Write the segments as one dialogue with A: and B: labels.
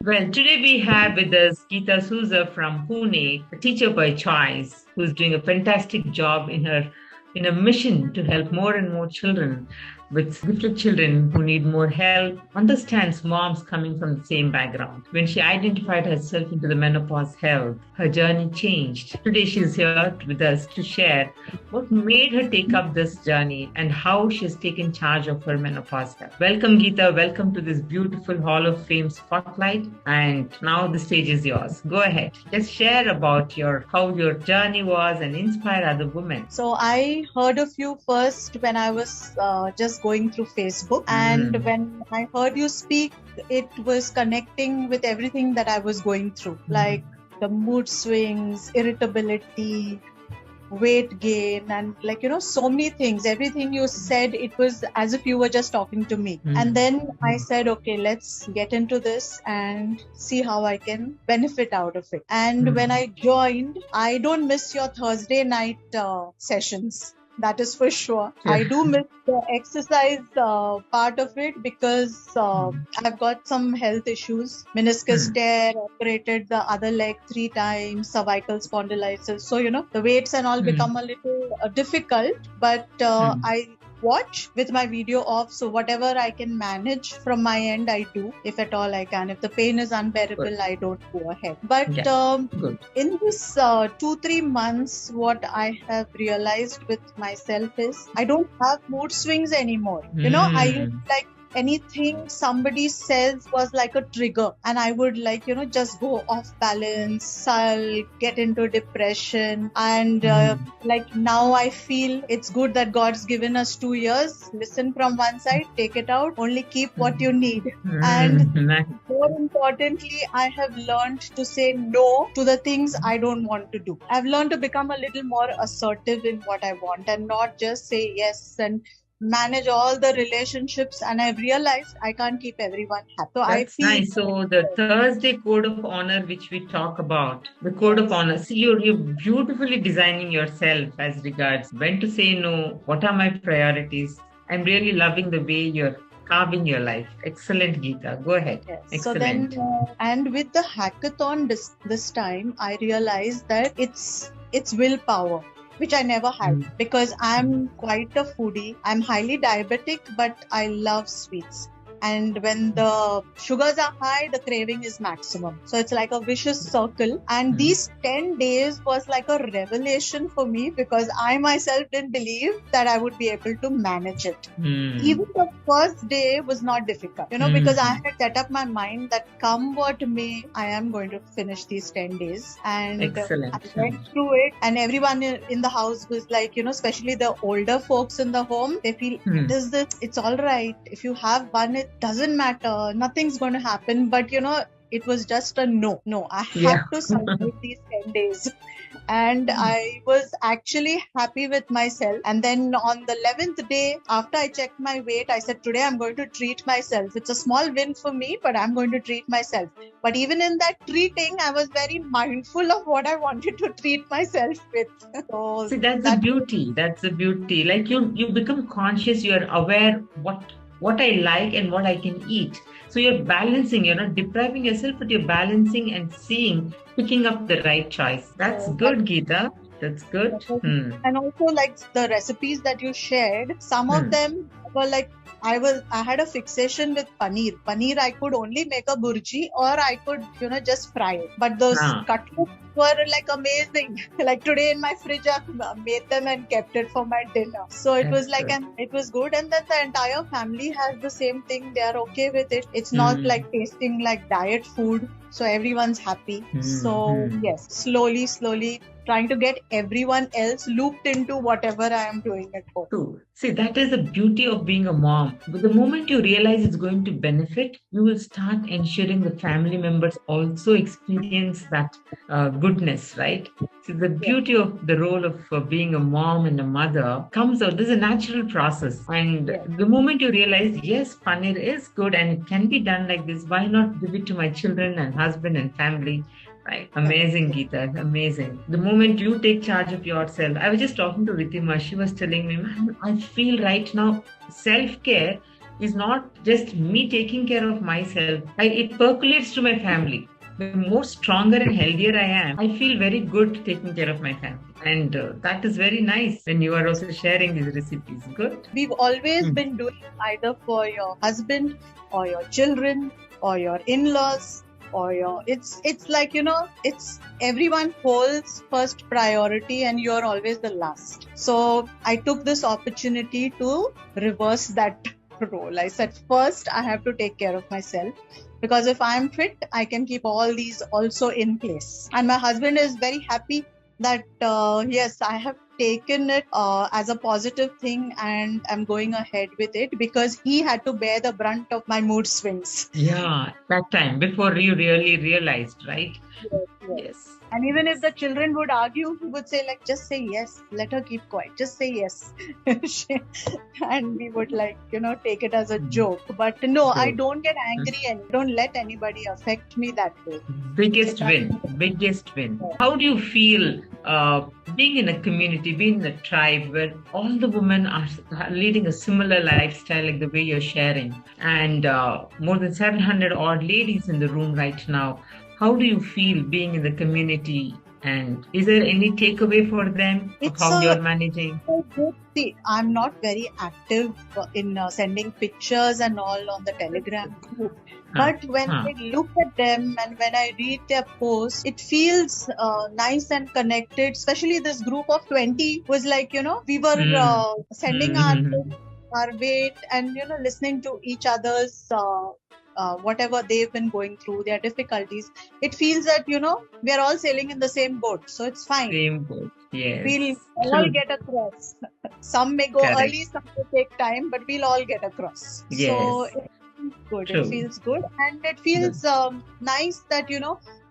A: Well, today we have with us Geeta Souza from Pune, a teacher by choice, who's doing a fantastic job in a mission to help more and more children with gifted children who need more help, understands moms coming from the same background. When she identified herself into the menopause health, her journey changed. Today she's here with us to share what made her take up this journey and how she's taken charge of her menopause health. Welcome, Geeta. Welcome to this beautiful Hall of Fame spotlight. And now the stage is yours. Go ahead. Just share about how your journey was and inspire other women.
B: So I heard of you first when I was just going through Facebook. And when I heard you speak, it was connecting with everything that I was going through, like the mood swings, irritability, weight gain, and so many things. Everything you said, it was as if you were just talking to me. And then I said, okay, let's get into this and see how I can benefit out of it. And when I joined, I don't miss your Thursday night sessions. That is for sure. I do miss the exercise part of it because I've got some health issues. Meniscus tear, operated the other leg 3 times, cervical spondylitis. So, the weights and all become a little difficult. But I watch with my video off, so whatever I can manage from my end, I do, if at all I can. If the pain is unbearable, I don't go ahead. But in this 2-3 months, what I have realized with myself is I don't have mood swings anymore. I used anything somebody says was like a trigger, and I would just go off balance, sulk, get into depression. And now I feel it's good that God's given us 2 years. Listen from one side, take it out, only keep what you need. And more importantly, I have learned to say no to the things I don't want to do. I've learned to become a little more assertive in what I want and not just say yes and manage all the relationships. And I've realized I can't keep everyone happy. So
A: that's
B: I feel
A: nice. So the Thursday code of honor, which we talk about, the code of honor. See, you're beautifully designing yourself as regards when to say no, what are my priorities. I'm really loving the way you're carving your life. Excellent, Geeta. Go ahead.
B: Yes.
A: Excellent.
B: So then, and with the hackathon this time, I realized that it's willpower, which I never had, because I'm quite a foodie. I'm highly diabetic, but I love sweets. And when the sugars are high, the craving is maximum. So it's like a vicious circle. And these 10 days was like a revelation for me, because I myself didn't believe that I would be able to manage it. Even the first day was not difficult, because I had set up my mind that come what may, I am going to finish these 10 days. And
A: excellent.
B: I went through it, and everyone in the house was like, especially the older folks in the home, they feel, it's all right. If you have one, it doesn't matter, nothing's going to happen. But it was just a no, I had to survive these 10 days. And I was actually happy with myself. And then on the 11th day, after I checked my weight, I said, today I'm going to treat myself. It's a small win for me, but I'm going to treat myself. But even in that treating, I was very mindful of what I wanted to treat myself with. So
A: see, that's the beauty. That's the beauty. Like you become conscious, you're aware what I like and what I can eat. So you're balancing, you're not depriving yourself, but you're balancing and picking up the right choice. That's good, Geeta. That's good.
B: And also the recipes that you shared, some of them were I had a fixation with paneer. Paneer, I could only make a burji, or I could, just fry it. But those cutlets were amazing. Today in my fridge, I made them and kept it for my dinner. So it was it was good. And then the entire family has the same thing. They are okay with it. It's not tasting like diet food. So everyone's happy. So yes, slowly trying to get everyone else looped into whatever I am doing at home.
A: True. See, that is the beauty of being a mom. But the moment you realize it's going to benefit, you will start ensuring the family members also experience that goodness, right? So the beauty of the role of being a mom and a mother comes out. This is a natural process. And the moment you realize, yes, paneer is good and it can be done like this, why not give it to my children and husband and family? Right. Amazing, Geeta. Amazing. The moment you take charge of yourself, I was just talking to Ritima. She was telling me, man, I feel right now self-care is not just me taking care of myself. It percolates to my family. The more stronger and healthier I am, I feel very good taking care of my family. And that is very nice when you are also sharing these recipes. Good.
B: We've always been doing either for your husband or your children or your in-laws or your, it's like, it's everyone holds first priority and you're always the last. So I took this opportunity to reverse that role. I said, first I have to take care of myself, because if I'm fit, I can keep all these also in place. And my husband is very happy that yes, I have taken it as a positive thing and I'm going ahead with it, because he had to bear the brunt of my mood swings.
A: Yeah, that time before you really realized, right?
B: Yes. And even if the children would argue, he would say, like, just say yes, let her keep quiet, just say yes. And we would take it as a joke. But no, I don't get angry and don't let anybody affect me that way.
A: Biggest win. How do you feel being in a community, being in a tribe where all the women are leading a similar lifestyle like the way you're sharing, and more than 700 odd ladies in the room right now? How do you feel being in the community, and is there any takeaway for them of how you're managing?
B: See, I'm not very active in sending pictures and all on the Telegram group. But when I look at them and when I read their posts, it feels nice and connected. Especially this group of 20 was like, we were sending our weight and, listening to each other's whatever they've been going through, their difficulties. It feels that, we are all sailing in the same boat. So it's fine.
A: Same boat, yes.
B: We'll all get across. Some may go early, some may take time, but we'll all get across.
A: Yes.
B: So it feels good. True. It feels good. And it feels nice that,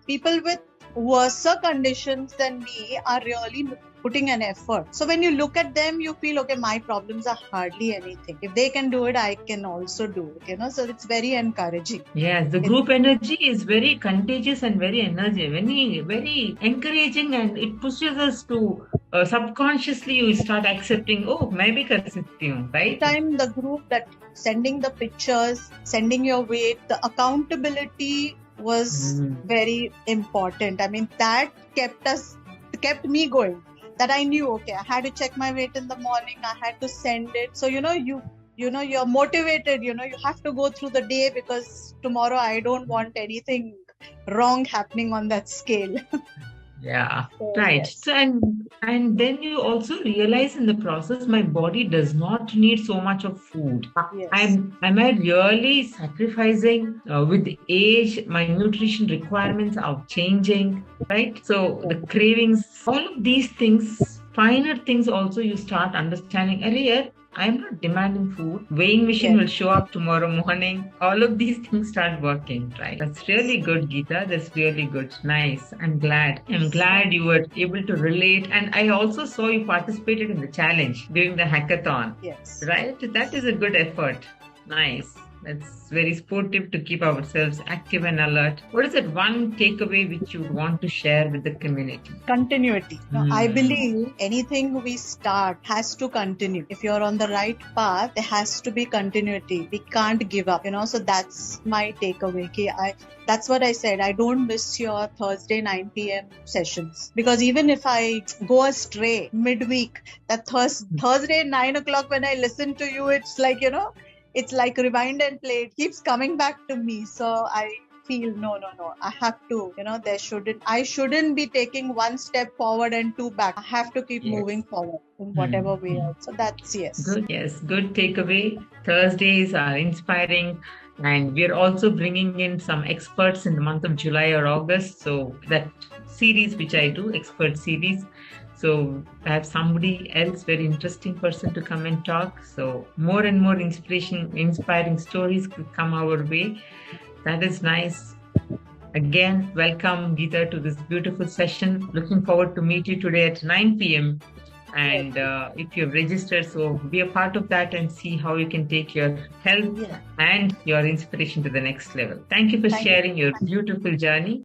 B: people with worse conditions than me are really putting an effort. So when you look at them, you feel, okay, my problems are hardly anything. If they can do it, I can also do it, so it's very encouraging.
A: Yes, the group energy is very contagious and very very encouraging, and it pushes us to subconsciously you start accepting, maybe kar sakti hu, right?
B: Time the group that sending the pictures, sending your weight, the accountability was very important. I mean, that kept me going. That I knew, okay, I had to check my weight in the morning, I had to send it. So, you're motivated, you have to go through the day, because tomorrow I don't want anything wrong happening on that scale.
A: Yeah, right. Yes. So, and then you also realize in the process, my body does not need so much of food. Yes. Am I really sacrificing with age? My nutrition requirements are changing, right? So the cravings, all of these things, finer things also you start understanding. Earlier, I'm not demanding food. Weighing machine will show up tomorrow morning. All of these things start working, right? That's really good, Geeta. That's really good. Nice. I'm glad you were able to relate. And I also saw you participated in the challenge during the hackathon.
B: Yes.
A: Right? That is a good effort. Nice. That's very sportive to keep ourselves active and alert. What is that one takeaway which you want to share with the community?
B: Continuity. Now, I believe anything we start has to continue. If you're on the right path, there has to be continuity. We can't give up, So that's my takeaway. That's what I said. I don't miss your Thursday 9 p.m. sessions, because even if I go astray midweek, that Thursday 9 o'clock when I listen to you, it's like, it's like rewind and play. It keeps coming back to me. So I feel, no. I have to, I shouldn't be taking one step forward and two back. I have to keep moving forward in whatever way. So that's
A: Good. Yes. Good takeaway. Thursdays are inspiring. And we're also bringing in some experts in the month of July or August. So that series which I do, expert series. So I have somebody else, very interesting person to come and talk. So more and more inspiring stories could come our way. That is nice. Again, welcome Geeta to this beautiful session. Looking forward to meet you today at 9 p.m. And if you've registered, so be a part of that and see how you can take your health and your inspiration to the next level. Thank you for sharing your beautiful journey.